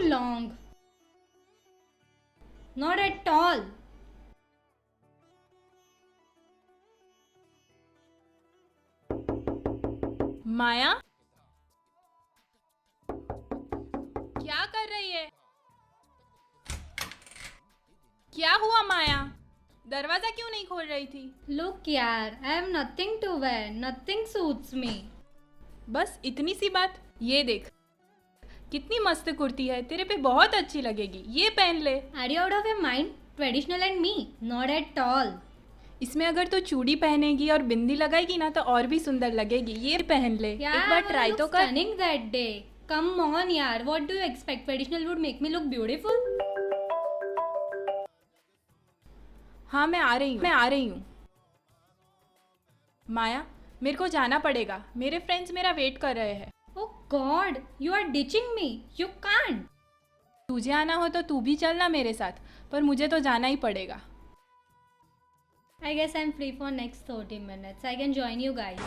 long. Not at all. माया क्या कर रही है? क्या हुआ माया? दरवाजा क्यों नहीं खोल रही थी? Look यार, I have nothing to wear. Nothing suits me. बस इतनी सी बात? ये देख कितनी मस्त कुर्ती है, तेरे पे बहुत अच्छी लगेगी, ये पहन ले। Are you out of your mind? Traditional and me? Not at all. इसमें अगर तू चूड़ी पहनेगी और बिंदी लगाएगी ना तो और भी सुंदर लगेगी, ये पहन ले। Yeah, एक बार ट्राई तो कर। Stunning that day. Come on यार, what do you expect? Traditional would make me look beautiful? हाँ मैं आ रही हूँ। माया मेरे को जाना पड़ेगा, मेरे फ्रेंड्स मेरा वेट कर रहे हैं। Oh God, you are ditching me. You can't. तुझे आना हो तो तू भी चलना मेरे साथ, पर मुझे तो जाना ही पड़ेगा। I guess I'm free for next 30 minutes. I can join you guys.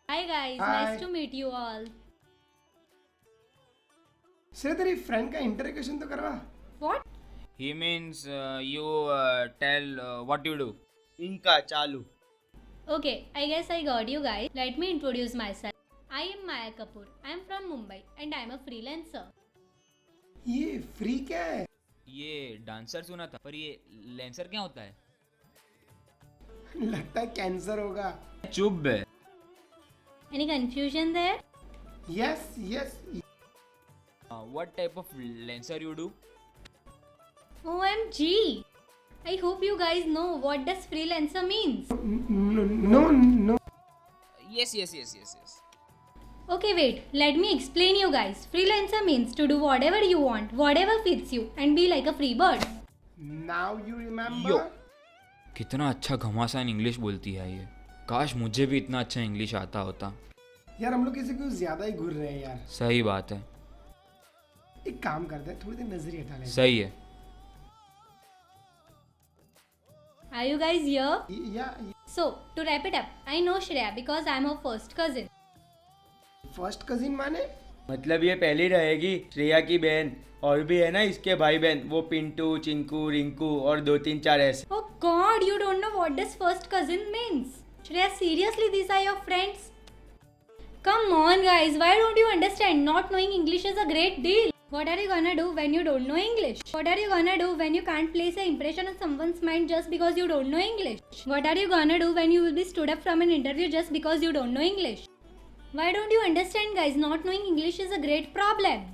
Hi guys, Hi. nice to meet you all. Shreya तेरी फ्रेंड का इंटरव्यूशन तो करवा। What? He means you tell what you do. इनका चालू। Okay, I guess I got you guys. Let me introduce myself. I am Maya Kapoor. I am from Mumbai and I am a freelancer. ये free क्या है? ये dancer सुना था, पर ये लेंसर क्या होता है? लगता है कैंसर होगा। चुप बे। Any confusion there? Yes yes. What type of lenser you do? OMG! I hope you guys know what does freelancer means. No. Yes. Okay, wait. Let me explain you guys. Freelancer means to do whatever you want, whatever fits you, and be like a free bird. Now you remember. Yo. कितना अच्छा घमासान English बोलती है ये। काश मुझे भी इतना अच्छा इंग्लिश आता होता। यार हम लोग किसी को ज्यादा ही घूर रहे हैं यार। सही बात है। एक काम करते हैं, थोड़ी देर नजर हटा लेते सही है। Are you guys here? हैं। या So, to wrap it up, I know Shreya because I'm her first cousin. First cousin माने? मतलब ये पहली रहेगी श्रेया की बहन, और भी है ना इसके भाई बहन, वो पिंटू, चिंकू, रिंकू और 2-3-4 ऐसे। Oh God, you don't know what does first cousin means. Shreya, seriously, these are your friends? Come on guys, why don't you understand? Not knowing English is a great deal. What are you gonna do when you don't know English? What are you gonna do when you can't place an impression on someone's mind just because you don't know English? What are you gonna do when you will be stood up from an interview just because you don't know English? Why don't you understand guys? Not knowing English is a great problem.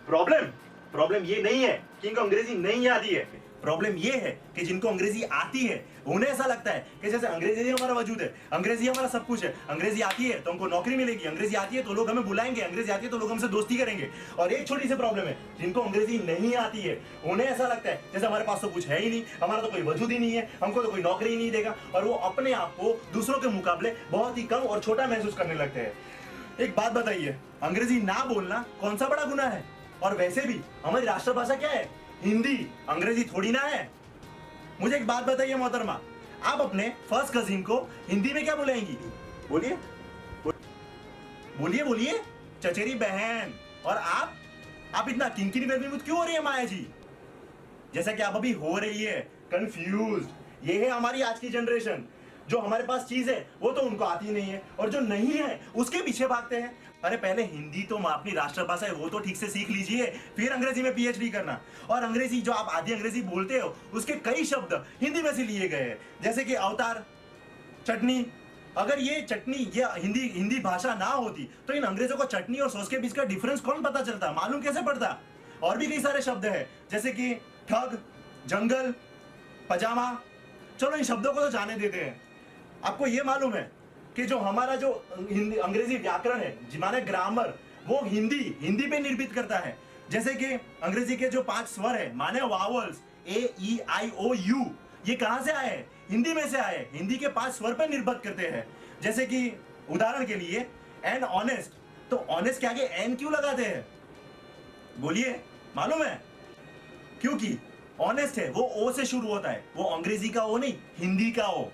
Problem ये नहीं है कि इनको अंग्रेजी नहीं आती है। Problem ये है कि जिनको अंग्रेजी आती है उन्हें ऐसा लगता है कि जैसे अंग्रेजी ही हमारा वजूद है, अंग्रेजी हमारा सब कुछ है, अंग्रेजी आती है तो हमको नौकरी मिलेगी, अंग्रेजी आती है तो लोग हमें बुलाएंगे, अंग्रेजी आती है तो लोग हमसे दोस्ती करेंगे। और एक छोटी सी प्रॉब्लम है, जिनको अंग्रेजी नहीं आती है उन्हें ऐसा लगता है जैसे हमारे पास तो कुछ है ही नहीं, हमारा तो कोई वजूद ही नहीं है, हमको तो कोई नौकरी ही नहीं देगा, और वो अपने आप को दूसरों के मुकाबले बहुत ही कम और छोटा महसूस करने लगते हैं। एक बात बताइए, अंग्रेजी ना बोलना कौन सा बड़ा गुनाह है? और वैसे भी हमारी राष्ट्रभाषा क्या है? हिंदी। अंग्रेजी थोड़ी ना है। मुझे एक बात बताइए मोहतरमा, आप अपने फर्स्ट कजिन को हिंदी में क्या बुलाएंगी? बोलिए बोलिए बोलिए। चचेरी बहन। और आप इतना किनकिनी बेबीमुथ क्यों हो रही है माया जी? जैसा कि आप अभी हो रही है कंफ्यूज। ये है हमारी आज की जनरेशन। जो हमारे पास चीज है वो तो उनको आती नहीं है, और जो नहीं है उसके पीछे भागते हैं। अरे पहले हिंदी तो अपनी राष्ट्रभाषा है वो तो ठीक से सीख लीजिए, फिर अंग्रेजी में पीएचडी करना। और अंग्रेजी जो आप आधी अंग्रेजी बोलते हो उसके कई शब्द हिंदी में से लिए गए हैं, जैसे कि अवतार, चटनी। अगर ये चटनी ये हिंदी भाषा ना होती तो इन अंग्रेजों को चटनी और सॉस के बीच का डिफरेंस कौन पता चलता, मालूम कैसे पड़ता? और भी कई सारे शब्द है जैसे कि ठग, जंगल, पजामा। चलो इन शब्दों को तो जाने देते हैं। आपको ये मालूम है कि जो हमारा जो अंग्रेजी व्याकरण है माने ग्रामर, वो हिंदी पे निर्मित करता है। जैसे कि अंग्रेजी के जो 5 स्वर है माने वावल्स A-E-I-O-U, ये कहां से आए? हिंदी में से आए। हिंदी के 5 स्वर पर निर्भर करते हैं। जैसे कि उदाहरण के लिए एन ऑनेस्ट, तो ऑनेस्ट के आगे एन क्यों लगाते हैं? बोलिए, मालूम है? क्योंकि ऑनेस्ट है वो ओ से शुरू होता है, वो अंग्रेजी का ओ नहीं, हिंदी का ओ।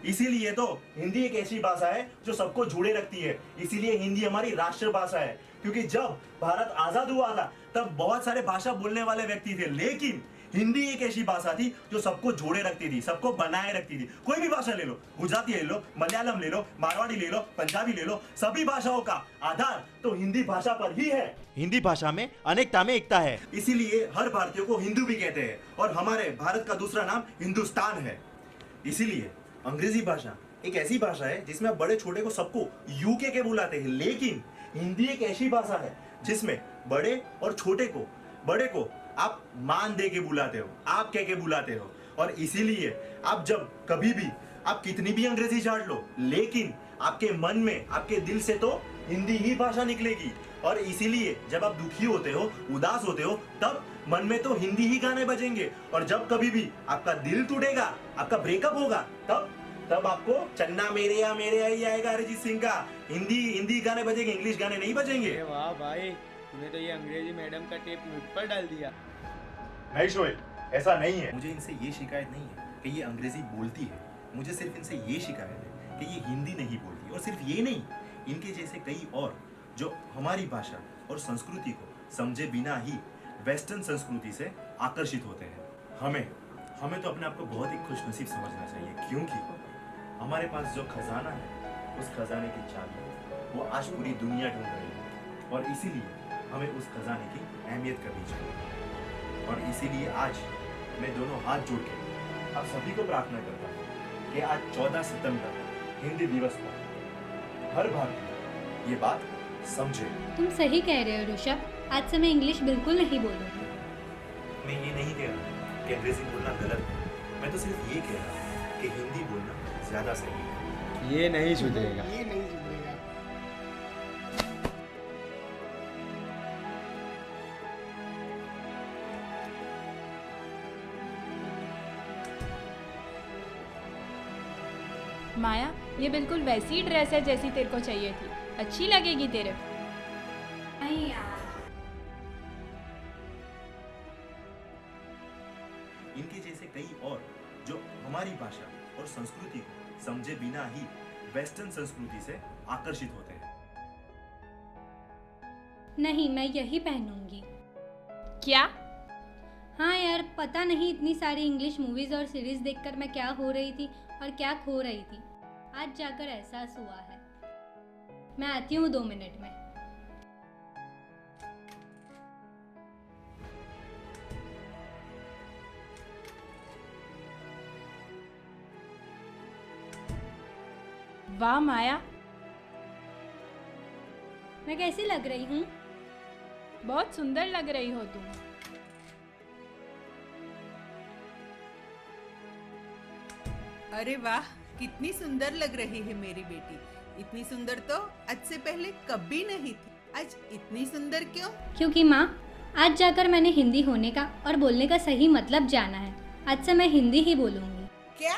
इसीलिए तो हिंदी एक ऐसी भाषा है जो सबको जोड़े रखती है। इसीलिए हिंदी हमारी राष्ट्रभाषा है, क्योंकि जब भारत आजाद हुआ था तब बहुत सारे भाषा बोलने वाले व्यक्ति थे, लेकिन हिंदी एक ऐसी भाषा थी जो सबको जोड़े रखती थी, सबको बनाए रखती थी। कोई भी भाषा ले लो, गुजराती ले लो, मलयालम ले लो, मारवाड़ी ले लो, पंजाबी ले लो, सभी भाषाओं का आधार तो हिंदी भाषा पर ही है। हिंदी भाषा में अनेकता में एकता है। इसीलिए हर भारतीय को हिंदू भी कहते हैं और हमारे भारत का दूसरा नाम हिंदुस्तान है। इसीलिए अंग्रेजी भाषा एक ऐसी भाषा है जिसमें बड़े छोटे को सबको यूके के बुलाते हैं, लेकिन हिंदी एक ऐसी भाषा है जिसमें बड़े और छोटे को, बड़े को आप मान दे के बुलाते हो, आप कह के बुलाते हो। और इसीलिए आप जब कभी भी आप कितनी भी अंग्रेजी झाड़ लो, लेकिन आपके मन में, आपके दिल से तो हिंदी ही भाषा निकलेगी। और इसीलिए जब आप दुखी होते हो, उदास होते हो, तब मन में तो हिंदी ही गाने बजेंगे। और जब कभी भी आपका दिल टूटेगा, आपका ब्रेकअप होगा, तब आपको चन्ना मेरे या मेरे ही आएगा अरिजीत सिंह का। हिंदी गाने बजेंगे, इंग्लिश गाने नहीं बजेंगे। अरे वाह भाई, तूने तो ये अंग्रेजी मैडम का टेप मुझ पर डाल दिया। नहीं शोएब, ऐसा नहीं है। मुझे इनसे ये शिकायत नहीं है कि ये अंग्रेजी बोलती है, मुझे सिर्फ इनसे ये शिकायत है कि ये हिंदी नहीं बोलती। और सिर्फ ये नहीं, इनके जैसे कई और जो हमारी भाषा और संस्कृति को समझे बिना ही वेस्टर्न संस्कृति से आकर्षित होते हैं। हमें तो अपने आप को बहुत ही खुशनसीब समझना चाहिए, क्योंकि हमारे पास जो खजाना है, उस खजाने की चाबी वो आज पूरी दुनिया ढूंढ रही है। और इसीलिए हमें उस खजाने की अहमियत करनी चाहिए। और इसीलिए आज मैं दोनों हाथ जोड़ के आप सभी को प्रार्थना करता हूँ कि आज 14 सितंबर हिंदी दिवस पर हर भारतीय ये बात समझे। तुम सही कह रहे हो ऋषभ, आज से मैं इंग्लिश बिल्कुल नहीं बोलूँगी। मैं ये नहीं कह रहा कि अंग्रेजी बोलना गलत है, मैं तो सिर्फ ये कह रहा हूँ कि हिंदी बोलना ज्यादा सही है। ये नहीं सुधरेगा। ये नहीं सुधरेगा। माया, ये बिल्कुल वैसी ड्रेस है जैसी तेरे को चाहिए थी, अच्छी लगेगी तेरे पे। नहीं यार, इनके जैसे कई और जो हमारी भाषा और संस्कृति को समझे बिना ही वेस्टर्न संस्कृति से आकर्षित होते हैं। नहीं, मैं यही पहनूंगी। क्या? हाँ यार, पता नहीं इतनी सारी इंग्लिश मूवीज और सीरीज देखकर मैं क्या हो रही थी और क्या खो रही थी। आज जाकर एहसास हुआ है। मैं आती हूँ 2 मिनट में। वाह माया, मैं कैसी लग रही हूँ? बहुत सुंदर लग रही हो तुम। अरे वाह, कितनी सुंदर लग रही है मेरी बेटी। इतनी सुंदर तो आज से पहले कभी नहीं थी। आज इतनी सुंदर क्यों? क्योंकि माँ, आज जाकर मैंने हिंदी होने का और बोलने का सही मतलब जाना है। आज से मैं हिंदी ही बोलूँगी। क्या?